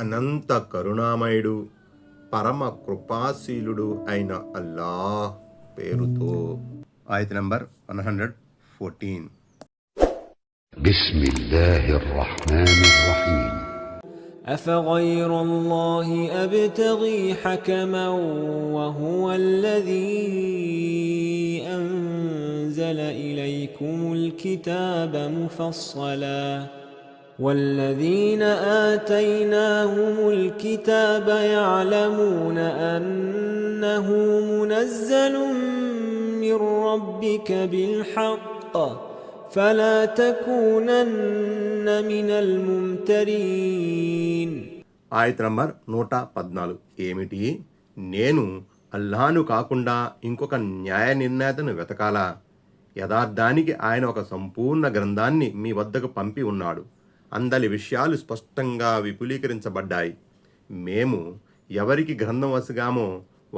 అనంత కరుణామయుడు పరమ కృపాశీలుడు అయిన అల్లాహ్ పేరుతో. ఆయత నంబర్ 114. బిస్మిల్లాహిర్ రహ్మానిర్ రహీం. أفغير الله أبتغي حكما وهو الذي أنزل إليكم الكتاب مفصلا والذين آتيناهم الكتاب يعلمون أنه منزل من ربك بالحق فلا تكونن من الممترين. ఆయత నంబర్ 114. ఏమిటి? నేను అల్లాహ్ను కాకుండా ఇంకొక న్యాయ నిర్ణేతను వెతకాలా? యథార్థానికి ఆయన ఒక సంపూర్ణ గ్రంథాన్ని మీ వద్దకు పంపి ఉన్నాడు. అందలి విషయాలు స్పష్టంగా విపులీకరించబడ్డాయి. మేము ఎవరికి గ్రంథం వసగామో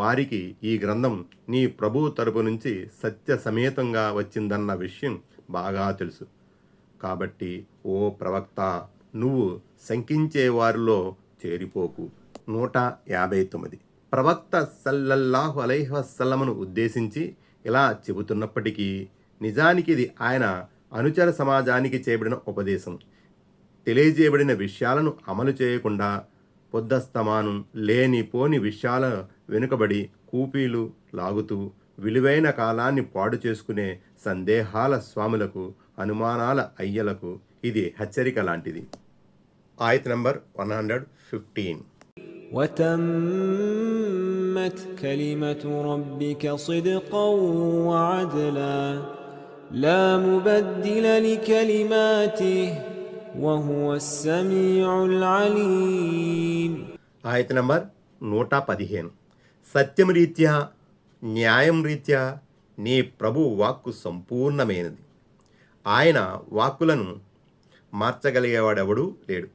వారికి ఈ గ్రంథం నీ ప్రభువు తరపు నుంచి సత్య సమేతంగా వచ్చిందన్న విషయం బాగా తెలుసు. కాబట్టి ఓ ప్రవక్త, నువ్వు శంకించే వారిలో చేరిపోకు. 159. ప్రవక్త సల్లల్లాహు అలైహి వసల్లమను ఉద్దేశించి ఇలా చెబుతున్నప్పటికీ నిజానికి ఇది ఆయన అనుచర సమాజానికి చేయబడిన ఉపదేశం. తెలియజేయబడిన విషయాలను అమలు చేయకుండా పొద్దస్తమానం లేనిపోని విషయాల వెనుకబడి కూపీలు లాగుతూ విలువైన కాలాన్ని పాడు చేసుకునే సందేహాల స్వాములకు, అనుమానాల అయ్యలకు ఇది హెచ్చరిక లాంటిది. ఆయత నంబర్ 115. وتمت كلمة ربك صدقا وعدلا لا مبدل لكلماته وهو السميع العليم. ఆయత నంబర్ 115. సత్యం రీత్యా, న్యాయం రీత్యా నీ ప్రభు వాక్కు సంపూర్ణమైనది. ఆయన వాక్కులను మార్చగలిగేవాడెవడూ లేడు.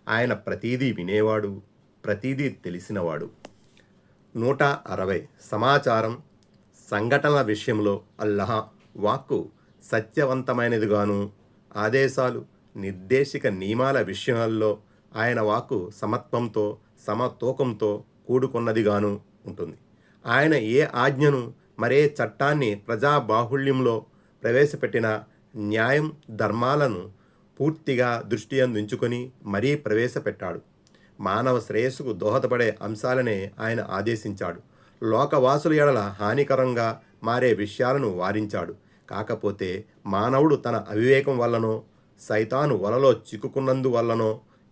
ఆయన ప్రతీదీ వినేవాడు, ప్రతీదీ తెలిసినవాడు. 160. సమాచారం, సంఘటనల విషయంలో అల్లాహ్ వాక్కు సత్యవంతమైనదిగాను, ఆదేశాలు, నిర్దేశిక నియమాల విషయాల్లో ఆయన వాక్కు సమత్వంతో, సమతూకంతో కూడుకున్నదిగాను ఉంటుంది. ఆయన ఏ ఆజ్ఞను, మరే చట్టాన్ని ప్రజాబాహుళ్యంలో ప్రవేశపెట్టిన న్యాయం, ధర్మాలను పూర్తిగా దృష్టి అందించుకొని మరీ ప్రవేశపెట్టాడు. మానవ శ్రేయస్సుకు దోహదపడే అంశాలనే ఆయన ఆదేశించాడు. లోకవాసుల ఎడల హానికరంగా మారే విషయాలను వారించాడు. కాకపోతే మానవుడు తన అవివేకం వల్లనో, సైతాను వలలో చిక్కుకున్నందువల్లనో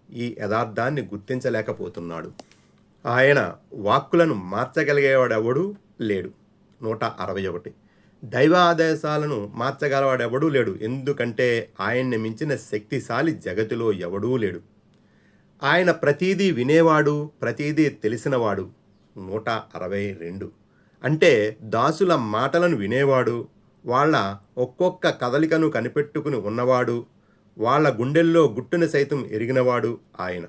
ఈ యథార్థాన్ని గుర్తించలేకపోతున్నాడు. ఆయన వాక్కులను మార్చగలిగేవాడెవడూ లేడు. 161. దైవ ఆదేశాలను మార్చగలవాడెవడూ లేడు, ఎందుకంటే ఆయన్ని మించిన శక్తిశాలి జగతిలో ఎవడూ లేడు. ఆయన ప్రతీదీ వినేవాడు, ప్రతీదీ తెలిసినవాడు. 162. అంటే దాసుల మాటలను వినేవాడు, వాళ్ళ ఒక్కొక్క కదలికను కనిపెట్టుకుని ఉన్నవాడు, వాళ్ళ గుండెల్లో గుట్టును సైతం ఎరిగినవాడు ఆయన.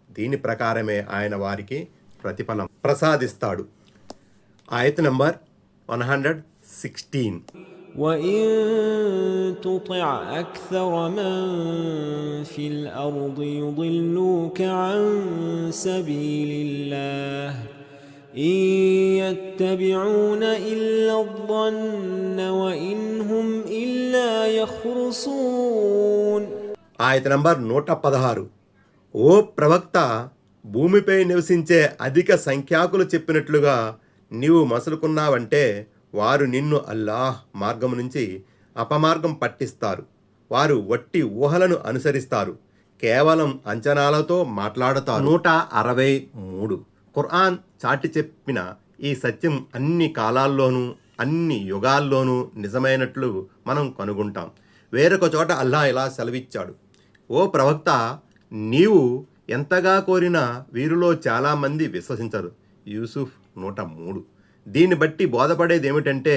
దీని ప్రకారమే ఆయన వారికి ప్రతిఫలం ప్రసాదిస్తాడు. ఆయత నంబర్ 116. وإن تطع أكثر من في الأرض يضلوك عن سبيل الله إن يتبعون إلا الظن وإن هم إلا يخرصون. ఆయత నంబర్ 116. ఓ ప్రవక్త, భూమిపై నివసించే అధిక సంఖ్యాకులు చెప్పినట్లుగా నీవు మసలుకున్నావంటే వారు నిన్ను అల్లాహ్ మార్గం నుంచి అపమార్గం పట్టిస్తారు. వారు వట్టి ఊహలను అనుసరిస్తారు, కేవలం అంచనాలతో మాట్లాడతారు. 163. ఖురాన్ చాటి చెప్పిన ఈ సత్యం అన్ని కాలాల్లోనూ, అన్ని యుగాల్లోనూ నిజమైనట్లు మనం కనుగొంటాం. వేరొక చోట అల్లాహ్ ఇలా సెలవిచ్చాడు: ఓ ప్రవక్త, నీవు ఎంతగా కోరినా వీరిలో చాలామంది విశ్వసించరు. యూసుఫ్ 103. దీన్ని బట్టి బోధపడేదేమిటంటే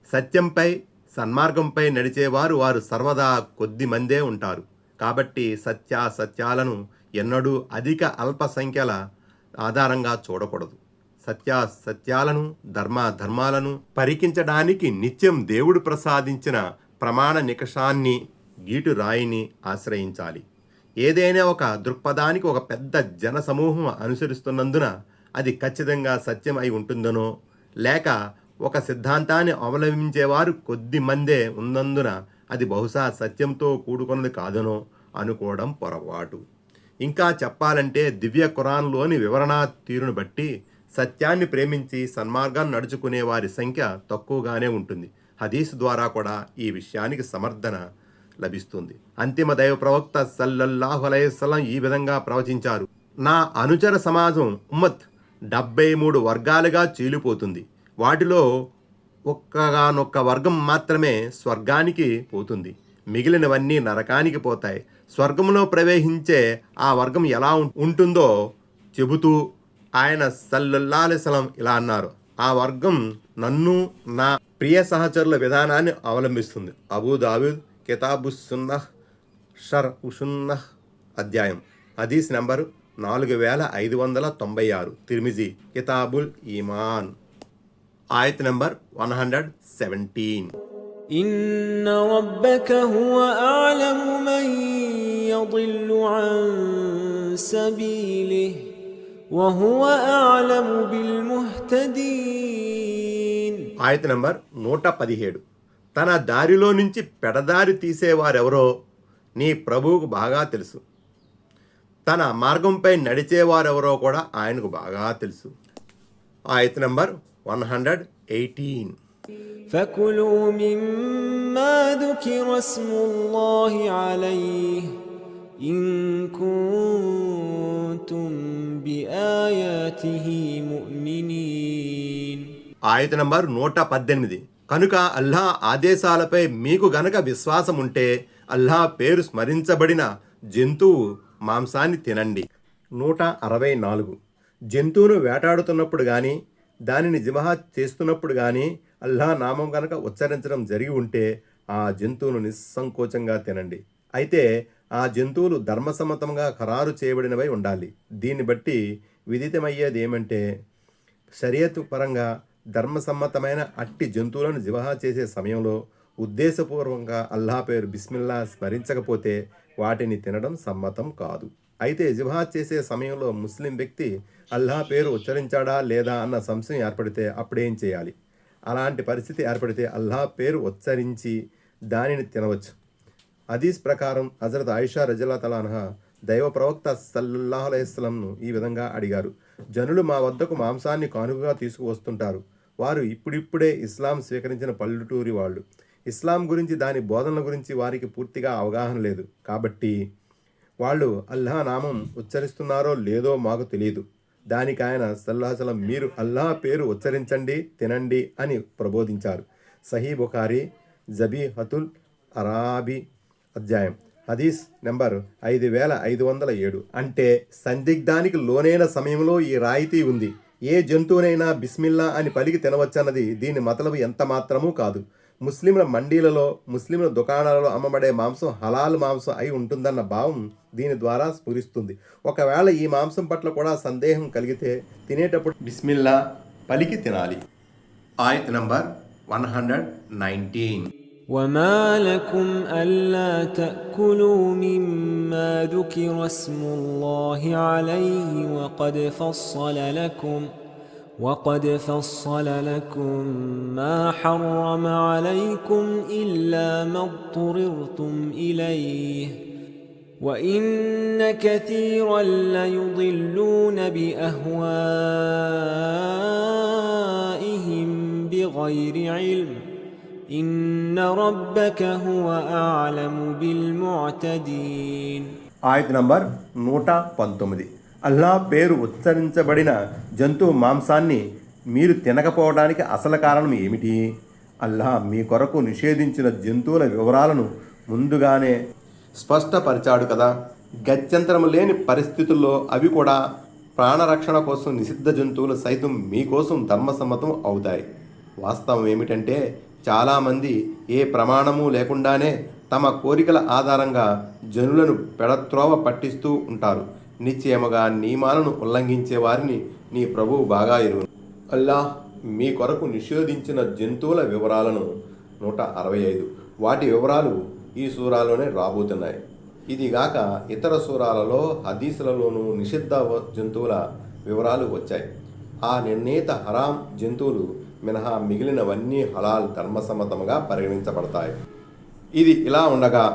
సత్యంపై, సన్మార్గంపై నడిచేవారు వారు సర్వదా కొద్ది మందే ఉంటారు. కాబట్టి సత్యాలను ఎన్నడూ అధిక అల్ప సంఖ్యల ఆధారంగా చూడకూడదు. సత్యాలను ధర్మాలను పరికించడానికి నిత్యం దేవుడు ప్రసాదించిన ప్రమాణ నికషాన్ని గీటు రాయిని ఆశ్రయించాలి. ఏదైనా ఒక దృక్పథానికి ఒక పెద్ద జన సమూహం అనుసరిస్తున్నందున అది ఖచ్చితంగా సత్యం అయి ఉంటుందనో, లేక ఒక సిద్ధాంతాన్ని అవలంబించేవారు కొద్ది మందే ఉన్నందున అది బహుశా సత్యంతో కూడుకున్నది కాదనో అనుకోవడం పొరపాటు. ఇంకా చెప్పాలంటే దివ్య ఖురాన్లోని వివరణా తీరును బట్టి సత్యాన్ని ప్రేమించి సన్మార్గాన్ని నడుచుకునే వారి సంఖ్య తక్కువగానే ఉంటుంది. హదీస్ ద్వారా కూడా ఈ విషయానికి సమర్థన లభిస్తుంది. అంతిమ దైవ ప్రవక్త సల్లల్లాహు అలైహి వసల్లం ఈ విధంగా ప్రవచించారు: నా అనుచర సమాజం ఉమ్మత్ 73 వర్గాలుగా చీలిపోతుంది. వాటిలో ఒక్కగానొక్క వర్గం మాత్రమే స్వర్గానికి పోతుంది, మిగిలినవన్నీ నరకానికి పోతాయి. స్వర్గంలో ప్రవేశించే ఆ వర్గం ఎలా ఉంటుందో చెబుతూ ఆయన సల్లల్లాహు అలైహి వసల్లం ఇలా అన్నారు: ఆ వర్గం నన్ను, నా ప్రియ సహచరుల విధానాన్ని అవలంబిస్తుంది. అబూ దావూద్ కితాబుస్ సున్నహ్ షర్ ఉషున్నహ్ అధ్యాయం, హదీస్ నంబరు 4596. తిర్మిజీ కితాబుల్ ఈమాన్ ఆయత్ నంబర్ 117. إن ربك هو أعلم من يضل عن سبيله وهو أعلم بالمهتدين. ఆయత్ నంబర్ 117. తన దారిలో నుంచి పెడదారి తీసేవారెవరో నీ ప్రభువుకు బాగా తెలుసు. తన మార్గంపై నడిచేవారెవరో కూడా ఆయనకు బాగా తెలుసు. ఆయత్ నంబర్ 118. فكلوا مما ذكر اسم الله عليه إن كنتم بآياته مؤمنين. ఆయత్ నంబర్ 118. కనుక అల్లాహ్ ఆదేశాలపై మీకు గనక విశ్వాసం ఉంటే అల్లాహ్ పేరు స్మరించబడిన జంతువు మాంసాన్ని తినండి. 164. జంతువును వేటాడుతున్నప్పుడు కానీ దానిని జిమహా చేస్తున్నప్పుడు కానీ అల్లాహ్ నామం గనక ఉచ్చరించడం జరిగి ఉంటే ఆ జంతువును నిస్సంకోచంగా తినండి. అయితే ఆ జంతువులు ధర్మసమ్మతంగా ఖరారు చేయబడినవై ఉండాలి. దీన్ని బట్టి విదితమయ్యేది ఏమంటే, షరియతు పరంగా ధర్మసమ్మతమైన అట్టి జంతువులను జిబహా చేసే సమయంలో ఉద్దేశపూర్వకంగా అల్లాహ్ పేరు బిస్మిల్లా స్మరించకపోతే వాటిని తినడం సమ్మతం కాదు. అయితే జిబహా చేసే సమయంలో ముస్లిం వ్యక్తి అల్లాహ్ పేరు ఉచ్చరించాడా లేదా అన్న సంశయం ఏర్పడితే అప్పుడేం చేయాలి? అలాంటి పరిస్థితి ఏర్పడితే అల్లాహ్ పేరు ఉచ్చరించి దానిని తినవచ్చు. హదీస్ ప్రకారం హజరత్ ఆయిషా రజల్లాహు తఆలా అన్హా దైవ ప్రవక్త సల్లల్లాహు అలైహి వసల్లంను ఈ విధంగా అడిగారు: జనులు మా వద్దకు మాంసాన్ని కానుకగా తీసుకువస్తుంటారు. వారు ఇప్పుడిప్పుడే ఇస్లాం స్వీకరించిన పల్లెటూరి వాళ్ళు. ఇస్లాం గురించి, దాని బోధనల గురించి వారికి పూర్తిగా అవగాహన లేదు. కాబట్టి వాళ్ళు అల్లాహ్ నామం ఉచ్చరిస్తున్నారో లేదో మాకు తెలియదు. దానికి ఆయన సల్లల్లాహు అలైహి వసల్లం మీరు అల్లాహ్ పేరు ఉచ్చరించండి, తినండి అని ప్రబోధించారు. సహీ బుఖారీ జబీహతుల్ అరాబీ అధ్యాయం, హదీస్ నెంబర్ 5507. అంటే సందిగ్ధానికి లోనైన సమయంలో ఈ రాయితీ ఉంది. ఏ జంతువునైనా బిస్మిల్లా అని పలికి తినవచ్చన్నది దీని మతలబు ఎంత మాత్రమూ కాదు. ముస్లింల మండీలలో, ముస్లింల దుకాణాలలో అమ్మబడే మాంసం హలాల్ మాంసం అయి ఉంటుందన్న భావం దీని ద్వారా స్ఫురిస్తుంది. ఒకవేళ ఈ మాంసం పట్ల కూడా సందేహం కలిగితే తినేటప్పుడు బిస్మిల్లా పలికి తినాలి. ఆయత్ నంబర్ 119. وما لكم ألا تأكلوا مما ذكر اسم الله عليه وقد فصل لكم ما حرم عليكم إلا ما اضطررتم إليه وإن كثيرا ليضلون بأهوائهم بغير علم إن ربك هو أعلم بالمعتدين. ఆయత్ నంబర్ 119. అల్లాహ్ పేరు ఉచ్చరించబడిన జంతువు మాంసాన్ని మీరు తినకపోవడానికి అసలు కారణం ఏమిటి? అల్లాహ్ మీ కొరకు నిషేధించిన జంతువుల వివరాలను ముందుగానే స్పష్టపరిచాడు కదా. గత్యంతరం లేని పరిస్థితుల్లో అవి కూడా ప్రాణరక్షణ కోసం నిషిద్ధ జంతువులు సైతం మీకోసం ధర్మసమ్మతం అవుతాయి. వాస్తవం ఏమిటంటే చాలామంది ఏ ప్రమాణము లేకుండానే తమ కోరికల ఆధారంగా జనులను పెడత్రోవ పట్టిస్తూ ఉంటారు. నిశ్చయముగా నియమాలను ఉల్లంఘించే వారిని నీ ప్రభువు బాగా ఎరుగు. అల్లాహ్ మీ కొరకు నిషేధించిన జంతువుల వివరాలను 165 వాటి వివరాలు ఈ సూరాలోనే రాబోతున్నాయి. ఇదిగాక ఇతర సూరాలలో హదీసులలోనూ నిషిద్ధ జంతువుల వివరాలు వచ్చాయి. ఆ నిర్ణీత హరాం జంతువులు మినహా మిగిలినవన్నీ హలాల్ ధర్మసమ్మతంగా పరిగణించబడతాయి. ఇది ఇలా ఉండగా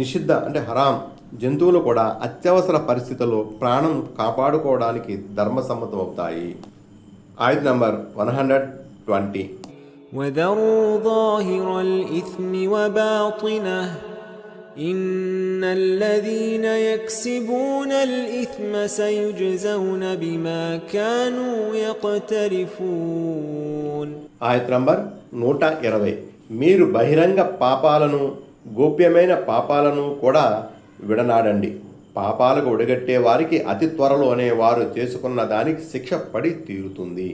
నిషిద్ధ అంటే హరాం జంతువులు కూడా అత్యవసర పరిస్థితుల్లో ప్రాణం కాపాడుకోవడానికి ధర్మసమ్మతం అవుతాయి. ఆయత్ నంబర్ 120. وذروا ظاهر الإثم وباطنه إن الذين يكسبون الإثم سيجزون بما كانوا يقترفون. ఆయత్ నంబర్ 120. మీరు బహిరంగ పాపాలను గోప్యమైన పాపాలను కూడా విడనాడండి. పాపాలకు ఒడిగట్టే వారికి అతి త్వరలోనే వారు చేసుకున్న దానికి శిక్ష పడి తీరుతుంది.